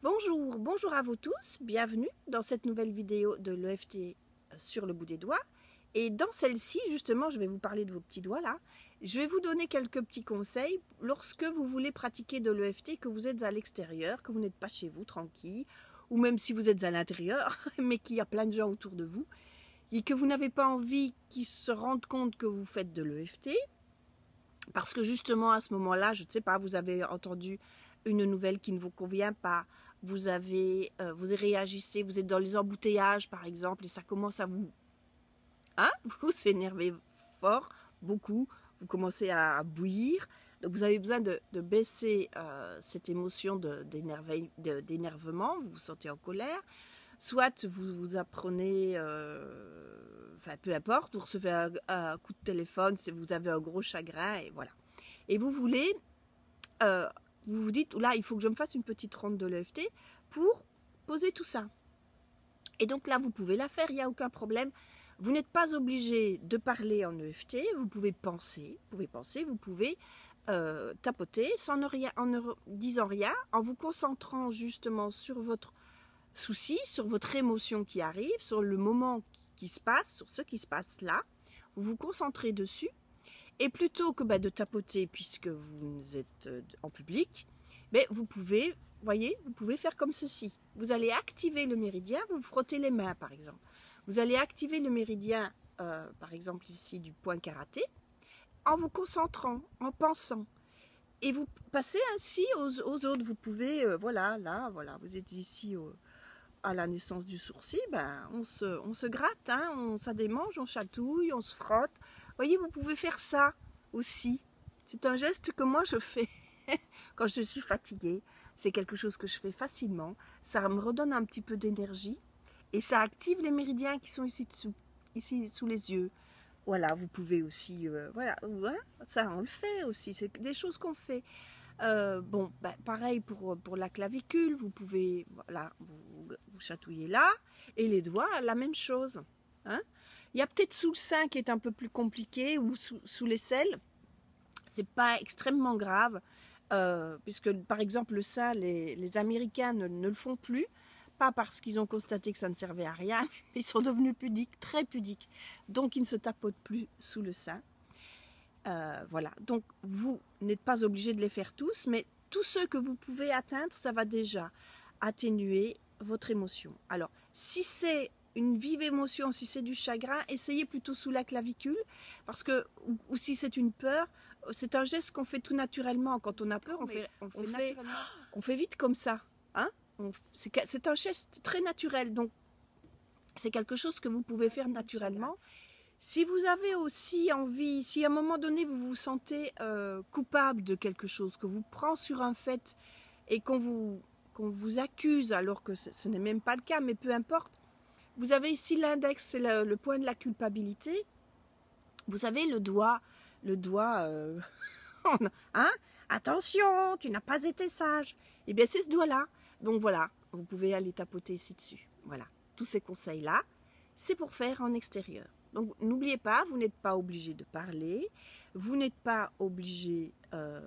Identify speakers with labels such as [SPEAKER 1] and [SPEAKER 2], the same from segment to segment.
[SPEAKER 1] Bonjour à vous tous, bienvenue dans cette nouvelle vidéo de l'EFT sur le bout des doigts. Et dans celle-ci, justement, je vais vous parler de vos petits doigts là. Je vais vous donner quelques petits conseils lorsque vous voulez pratiquer de l'EFT, que vous êtes à l'extérieur, que vous n'êtes pas chez vous, tranquille, ou même si vous êtes à l'intérieur, mais qu'il y a plein de gens autour de vous, et que vous n'avez pas envie qu'ils se rendent compte que vous faites de l'EFT, parce que justement à ce moment-là, je ne sais pas, vous avez entendu une nouvelle qui ne vous convient pas, vous réagissez, vous êtes dans les embouteillages par exemple, et ça commence à vous énerver fort, beaucoup, vous commencez à bouillir, donc vous avez besoin de baisser cette émotion d'énervement, vous vous sentez en colère, soit vous apprenez, enfin peu importe, vous recevez un coup de téléphone, si vous avez un gros chagrin, et voilà. Et vous voulez, vous vous dites, là il faut que je me fasse une petite ronde de l'EFT pour poser tout ça. Et donc là vous pouvez la faire, il n'y a aucun problème. Vous n'êtes pas obligé de parler en EFT, vous pouvez penser, vous pouvez tapoter en ne disant rien, en vous concentrant justement sur votre souci, sur votre émotion qui arrive, sur le moment qui se passe, sur ce qui se passe là. Vous vous concentrez dessus. Et plutôt que de tapoter puisque vous êtes en public, vous pouvez, voyez, vous pouvez faire comme ceci. Vous allez activer le méridien, vous vous frottez les mains par exemple. Vous allez activer le méridien, par exemple ici du point karaté, en vous concentrant, en pensant. Et vous passez ainsi aux autres. Vous pouvez, voilà, là, voilà, vous êtes ici à la naissance du sourcil, on se gratte, hein, ça démange, on chatouille, on se frotte. Voyez, vous pouvez faire ça aussi. C'est un geste que moi je fais quand je suis fatiguée. C'est quelque chose que je fais facilement. Ça me redonne un petit peu d'énergie et ça active les méridiens qui sont ici dessous, ici sous les yeux. Voilà, vous pouvez aussi, voilà, ça on le fait aussi. C'est des choses qu'on fait. Pareil pour la clavicule, vous pouvez, voilà, vous chatouillez là, et les doigts, la même chose. Hein. Il y a peut-être sous le sein qui est un peu plus compliqué, ou sous l'aisselle, c'est pas extrêmement grave, puisque par exemple le sein, les Américains ne le font plus, pas parce qu'ils ont constaté que ça ne servait à rien, mais ils sont devenus pudiques, très pudiques, donc ils ne se tapotent plus sous le sein. Voilà, donc vous n'êtes pas obligé de les faire tous, mais tous ceux que vous pouvez atteindre, ça va déjà atténuer votre émotion. Alors, si c'est une vive émotion, si c'est du chagrin, essayez plutôt sous la clavicule, parce que, ou si c'est une peur, c'est un geste qu'on fait tout naturellement. Quand on a peur, on fait vite comme ça. Hein, c'est un geste très naturel, donc c'est quelque chose que vous pouvez faire naturellement. Si vous avez aussi envie, si à un moment donné vous vous sentez coupable de quelque chose, que vous prend sur un fait et qu'on vous accuse alors que ce n'est même pas le cas, mais peu importe, vous avez ici l'index, c'est le point de la culpabilité. Vous savez, le doigt, hein, attention, tu n'as pas été sage. Eh bien, c'est ce doigt-là. Donc voilà, vous pouvez aller tapoter ici dessus. Voilà, tous ces conseils-là, c'est pour faire en extérieur. Donc n'oubliez pas, vous n'êtes pas obligé de parler, vous n'êtes pas obligé,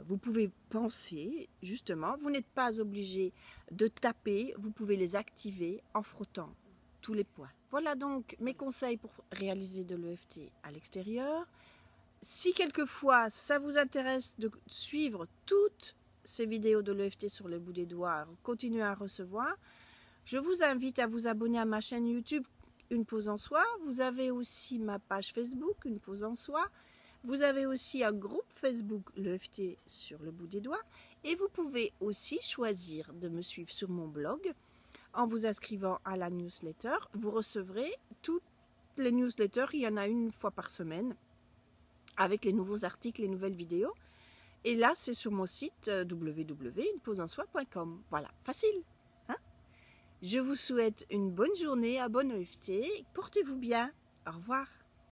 [SPEAKER 1] vous pouvez penser justement, vous n'êtes pas obligé de taper, vous pouvez les activer en frottant tous les points. Voilà donc mes conseils pour réaliser de l'EFT à l'extérieur. Si quelquefois ça vous intéresse de suivre toutes ces vidéos de l'EFT sur le bout des doigts, continuer à recevoir, je vous invite à vous abonner à ma chaîne YouTube Une pause en soi. Vous avez aussi ma page Facebook Une pause en soi. Vous avez aussi un groupe Facebook l'EFT sur le bout des doigts. Et vous pouvez aussi choisir de me suivre sur mon blog en vous inscrivant à la newsletter. Vous recevrez toutes les newsletters. Il y en a une fois par semaine avec les nouveaux articles, les nouvelles vidéos. Et là, c'est sur mon site www.unepauseensoi.com. Voilà, facile. Je vous souhaite une bonne journée, un bon EFT. Portez-vous bien. Au revoir.